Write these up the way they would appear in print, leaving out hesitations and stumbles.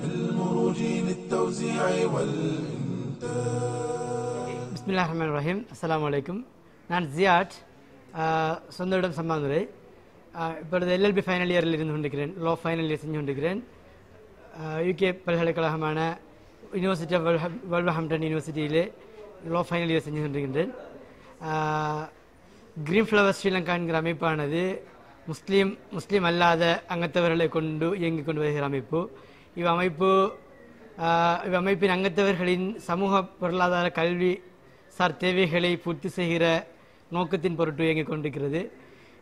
المروج للتوزيع والإنتاج. بسم الله الرحمن الرحيم. السلام عليكم. நான் ஜியாட், சொந்த இடம் சம்மாந்துறை. இப்பொழுது எல்எல்பி ஃபைனல் இயரில் இருந்து கொண்டிருக்கிறேன். லா ஃபைனல் இயர் செஞ்சு கொண்டிருக்கிறேன். யூகே பல்கலைக்கழகமான யூனிவர்சிட்டி ஆஃப் வல்வர்ஹாம்ப்டன் யூனிவர்சிட்டியிலே லா ஃபைனல் இயர் செஞ்சு கொண்டிருக்கின்றேன். கிரீன் ஃப்ளவர் ஸ்ரீலங்கா என்கிற அமைப்பானது முஸ்லீம் அல்லாத அங்கத்தவர்களை கொண்டு இயங்கிக் கொண்டு வருகிற அமைப்பு. இவ்வமைப்பின் அங்கத்தவர்களின் சமூக பொருளாதார கல்வி சார் தேவைகளை பூர்த்தி செய்கிற நோக்கத்தின் பொருட்டு இயங்கிக் கொண்டிருக்கிறது.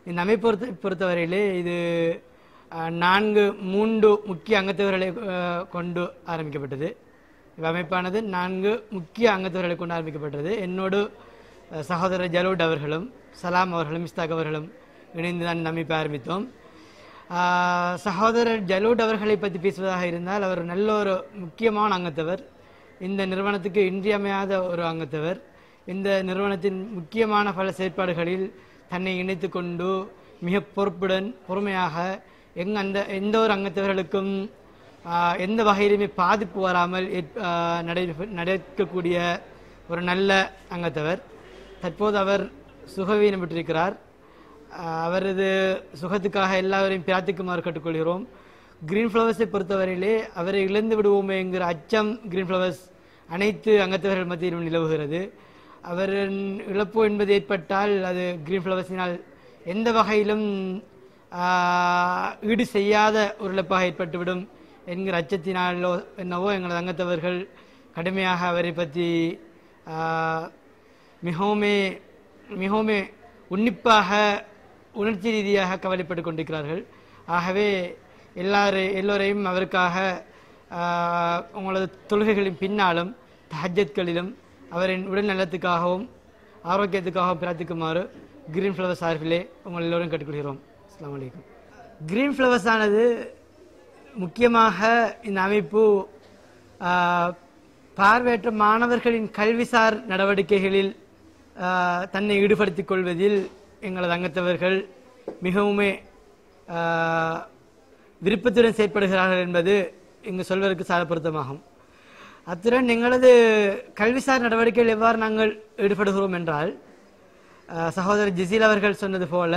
இந்த அமைப்பை பொறுத்தவரையிலே இது 3 முக்கிய அங்கத்தவர்களை கொண்டு ஆரம்பிக்கப்பட்டது. இவ்வமைப்பானது 4 முக்கிய அங்கத்தவர்களை கொண்டு ஆரம்பிக்கப்பட்டது. என்னோடு சகோதரர் ஜலூட் அவர்களும் சலாம் அவர்களும் மிஸ்தாக் அவர்களும் இணைந்து தான் இந்த அமைப்பை ஆரம்பித்தோம். சகோதரர் ஜலூட் அவர்களை பற்றி பேசுவதாக இருந்தால் அவர் நல்ல ஒரு முக்கியமான அங்கத்தவர். இந்த நிறுவனத்துக்கு இன்றியமையாத ஒரு அங்கத்தவர். இந்த நிறுவனத்தின் முக்கியமான பல செயற்பாடுகளில் தன்னை இணைத்து கொண்டு மிக பொறுப்புடன் பொறுமையாக எந்த ஒரு அங்கத்தவர்களுக்கும் எந்த வகையிலுமே பாதிப்பு வராமல் நடக்கக்கூடிய ஒரு நல்ல அங்கத்தவர். தற்போது அவர் சுகவீனம் பெற்றிருக்கிறார். அவரது சுகத்துக்காக எல்லாவரையும் பிரார்த்திக்குமாறு கேட்டுக்கொள்கிறோம். கிரீன் ஃப்ளவர்ஸை பொறுத்தவரையிலே அவரை இழந்து விடுவோமே என்கிற அச்சம் கிரீன் ஃப்ளவர்ஸ் அனைத்து அங்கத்தவர்கள் மத்தியிலும் நிலவுகிறது. அவரின் இழப்பு என்பது ஏற்பட்டால் அது கிரீன் ஃப்ளவர்ஸினால் எந்த வகையிலும் ஈடு செய்யாத ஒரு இழப்பாக ஏற்பட்டுவிடும் என்கிற அச்சத்தினாலோ என்னவோ எங்களது அங்கத்தவர்கள் கடுமையாக அவரை பற்றி மிகவும் உன்னிப்பாக உணர்ச்சி ரீதியாக கவலைப்பட்டு கொண்டிருக்கிறார்கள். ஆகவே எல்லோரையும் அவருக்காக உங்களது தொழுகைகளின் பின்னாலும் தஹஜ்ஜத்களிலும் அவரின் உடல் நலத்துக்காகவும் ஆரோக்கியத்துக்காகவும் பிரார்த்திக்குமாறு கிரீன் ஃப்ளவர்ஸ் சார்பிலே உங்கள் எல்லோரும் கேட்டுக்கொள்கிறோம். அஸ்ஸலாமு அலைக்கும். கிரீன் ஃப்ளவர்ஸ் ஆனது முக்கியமாக இந்த அமைப்பு பார்வையற்ற மாணவர்களின் கல்விசார் நடவடிக்கைகளில் தன்னை ஈடுபடுத்திக் கொள்வதில் எங்களது அங்கத்தவர்கள் மிகவும் விருப்பத்துடன் செயற்படுகிறார்கள் என்பது இங்கு சொல்வதற்கு சால பொருத்தமாகும். அத்துடன் எங்களது கல்விசார் நடவடிக்கைகள் எவ்வாறு நாங்கள் ஈடுபடுகிறோம் என்றால், சகோதரர் ஜிசில் அவர்கள் சொன்னது போல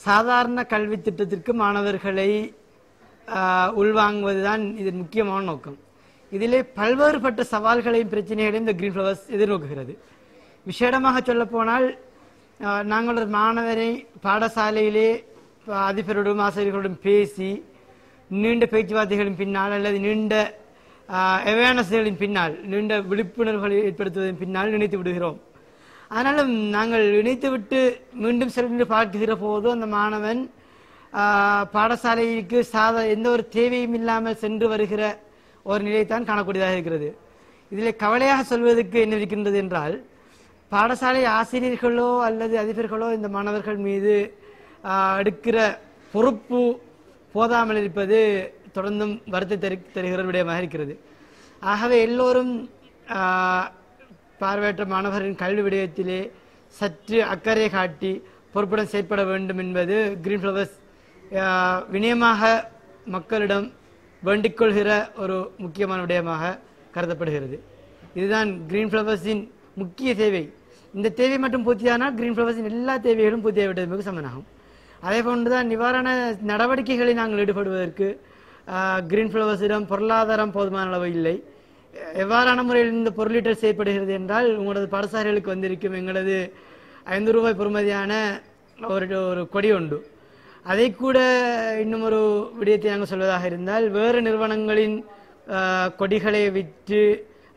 சாதாரண கல்வி திட்டத்திற்கு மாணவர்களை உள்வாங்குவதுதான் இதன் முக்கியமான நோக்கம். இதிலே பல்வேறுபட்ட சவால்களையும் பிரச்சனைகளையும் இந்த கிரீன் ஃப்ளவர்ஸ் எதிர்நோக்குகிறது. விசேடமாக சொல்லப்போனால் நாங்கள் ஒரு மாணவரை பாடசாலையிலே அதிபரோடும் ஆசிரியர்களோடும் பேசி நீண்ட பேச்சுவார்த்தைகளின் பின்னால் அல்லது நீண்ட அவேர்னஸ்களின் பின்னால் நீண்ட விழிப்புணர்வுகளை ஏற்படுத்துவதன் பின்னால் இணைத்து விடுகிறோம். ஆனாலும் நாங்கள் இணைத்துவிட்டு மீண்டும் சென்று பார்க்கிற போது அந்த மாணவன் பாடசாலைக்கு எந்த ஒரு தேவையும் இல்லாமல் சென்று வருகிற ஒரு நிலையைத்தான் காணக்கூடியதாக இருக்கிறது. இதில் கவலையாக சொல்வதற்கு என்ன இருக்கின்றது என்றால், பாடசாலை ஆசிரியர்களோ அல்லது அதிபர்களோ இந்த மாணவர்கள் மீது எடுக்கிற பொறுப்பு போதாமல் இருப்பது தொடர்ந்தும் வருத்தத்தை தருகிற விடயமாக இருக்கிறது. ஆகவே எல்லோரும் பார்வையற்ற மாணவர்களின் கல்வி விடயத்திலே சற்று அக்கறை காட்டி பொறுப்புடன் செயற்பட வேண்டும் என்பது கிரீன் ஃப்ளவர்ஸ் வினயமாக மக்களிடம் வேண்டிக்கொள்கிற ஒரு முக்கியமான விடயமாக கருதப்படுகிறது. இதுதான் கிரீன் ஃப்ளவர்ஸின் முக்கிய தேவை. இந்த தேவை மட்டும் பூர்த்தியானால் கிரீன் ஃப்ளவர்ஸின் எல்லா தேவைகளும் பூர்த்தியாகிவிட்டது சமனாகும். அதே போன்றுதான் நிவாரண நடவடிக்கைகளை நாங்கள் ஈடுபடுவதற்கு கிரீன் ஃப்ளவர்ஸிடம் பொருளாதாரம் போதுமான அளவு இல்லை. எவ்வாறான முறையில் இந்த பொருளீட்டல் செய்யப்படுகிறது என்றால், உங்களது பாடசாலைகளுக்கு வந்திருக்கும் எங்களது 5 ரூபாய் பெறுமதியான ஒரு கொடி உண்டு. அதை கூட இன்னும் ஒரு விடயத்தை நாங்கள் சொல்வதாக இருந்தால், வேறு நிறுவனங்களின் கொடிகளை விற்று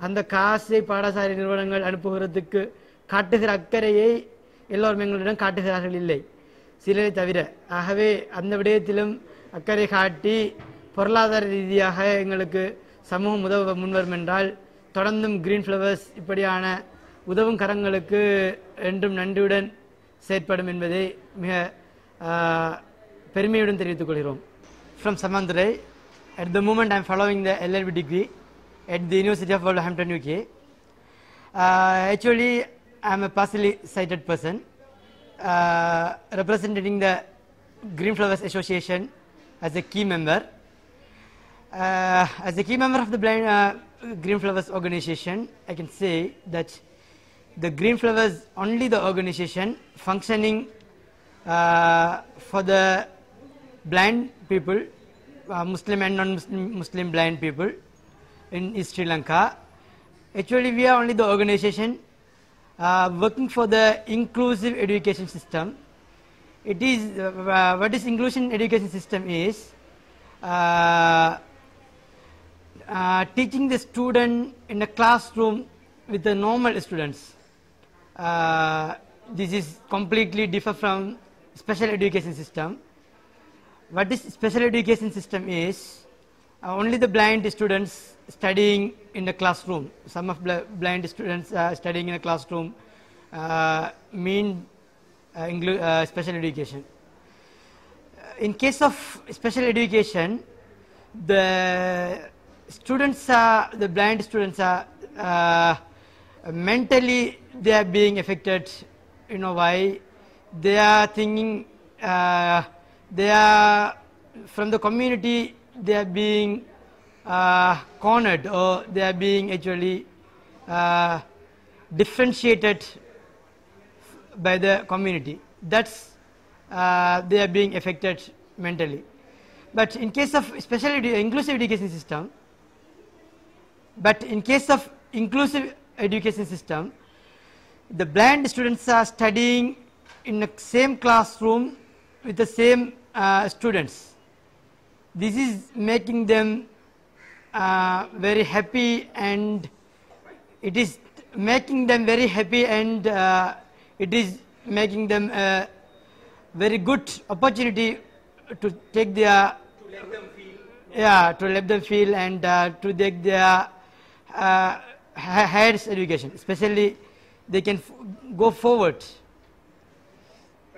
அந்த காசை பாடசாலை நிறுவனங்கள் அனுப்புகிறதுக்கு காட்டுகிற அக்கறையை எல்லோரும் எங்களிடம் காட்டுகிறார்கள் இல்லை, சிலரை தவிர. ஆகவே அந்த விடயத்திலும் அக்கறை காட்டி பொருளாதார ரீதியாக எங்களுக்கு சமூகம் உதவ முன்வரும் என்றால் தொடர்ந்தும் கிரீன் ஃப்ளவர்ஸ் இப்படியான உதவும் கரங்களுக்கு என்றும் நன்றியுடன் செயற்படும் என்பதை மிக பெருமையுடன் தெரிவித்துக் கொள்கிறோம். From Samandurai, at the moment I am following the LLB degree at the University of Wolverhampton, UK. Actually, I am a partially sighted person representing the Green Flowers Association as a key member. As a key member of the Green Flowers organization, I can say that the Green Flowers only the organization functioning for the blind people, Muslim and non-Muslim blind people in East Sri Lanka. Actually, we are only the organization working for the inclusive education system. It is what is inclusion education system is teaching the student in a classroom with the normal students. This is completely different from special education system. What is special education system is only the blind students studying in the classroom. Some of the blind students studying in a classroom mean special education. In case of special education, the students are, the blind students are mentally they are being affected. You know why? They are thinking they are from the community, they are being cornered, or they are being actually differentiated by the community. That's they are being affected mentally. But in case of inclusive education system, the blind students are studying in the same classroom with the same students. This is making them very happy, and it is making them very happy, and it is making them a very good opportunity to take their to let them feel and to take their higher education, especially they can go forward.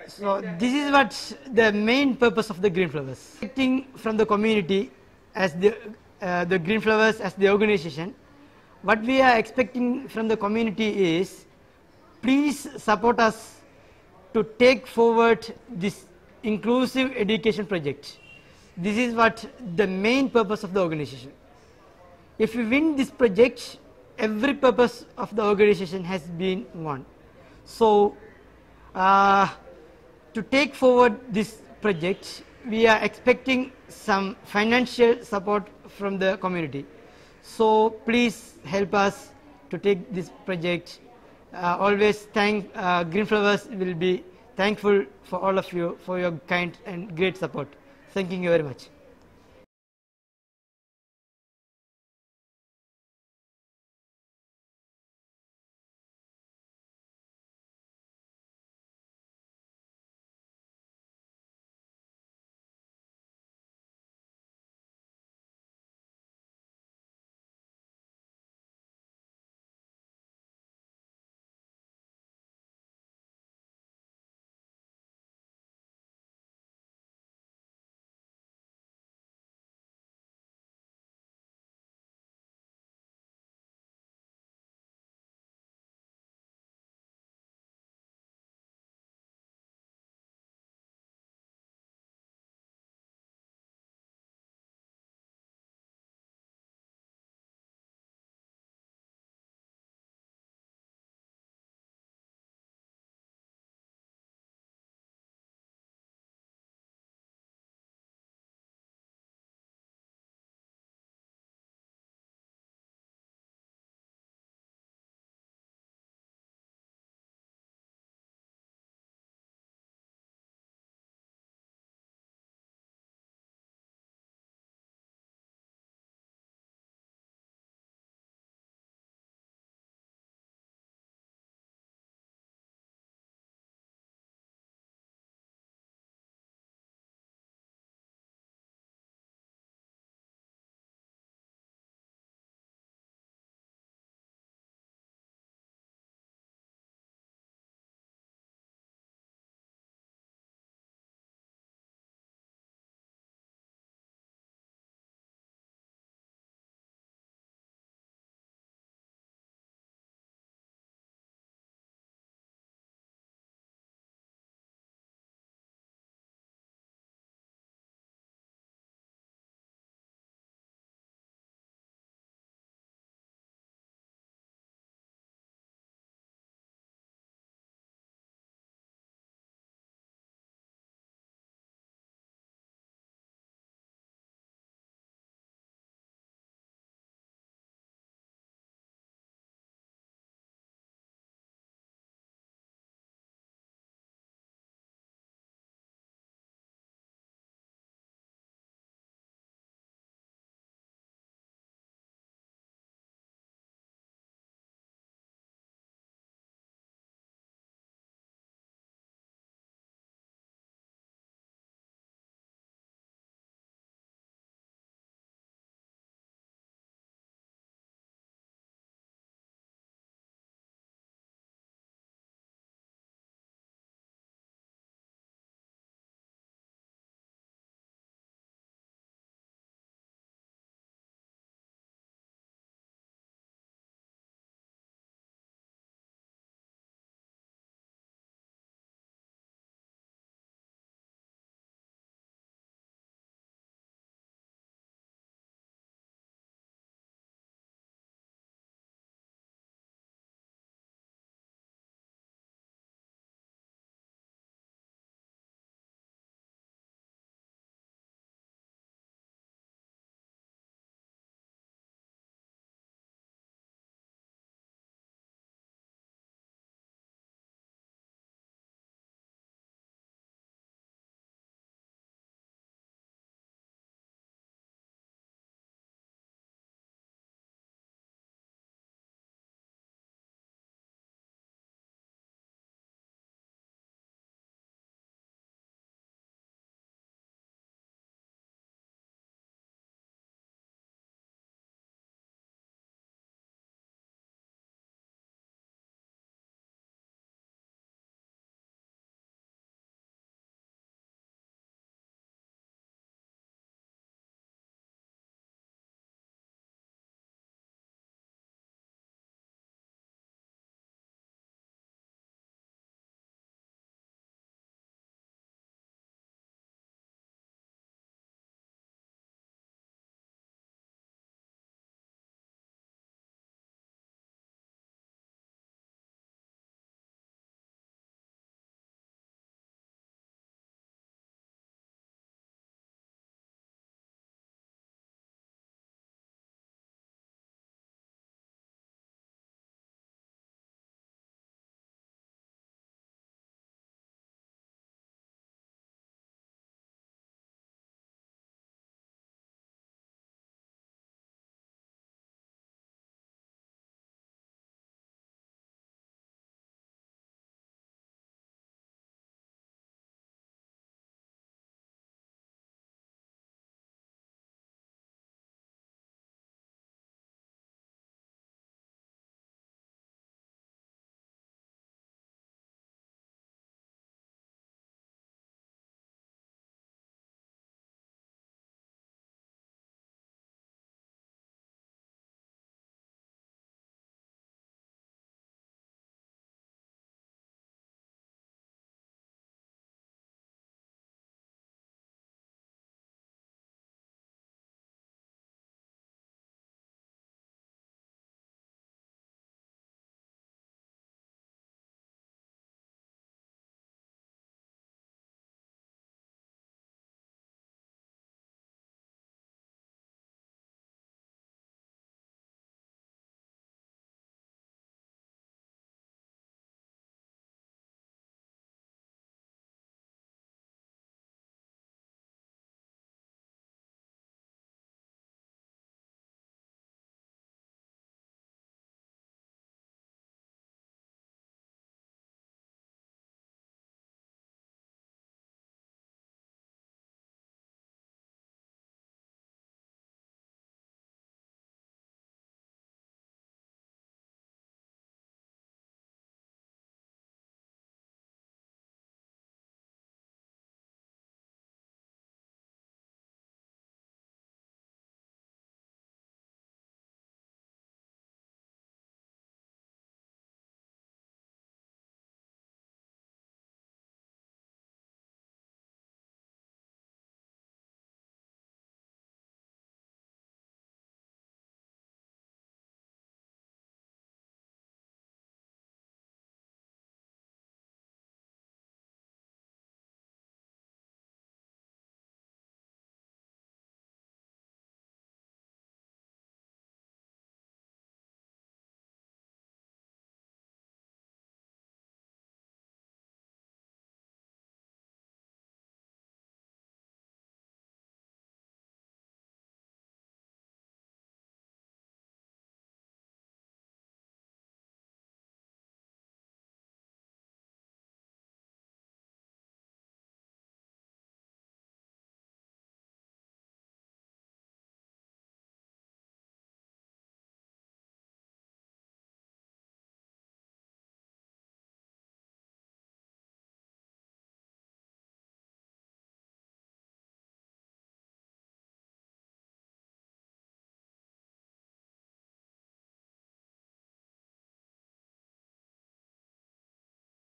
So this is what the main purpose of the Green Flowers. Acting from the community as the Green Flowers as the organization, what we are expecting from the community is, please support us to take forward this inclusive education project. This is what the main purpose of the organization. If we win this project, every purpose of the organization has been won. So to take forward this project, we are expecting some financial support from the community. So please help us to take this project. Always thank Green Flowers will be thankful for all of you for your kind and great support. Thank you very much.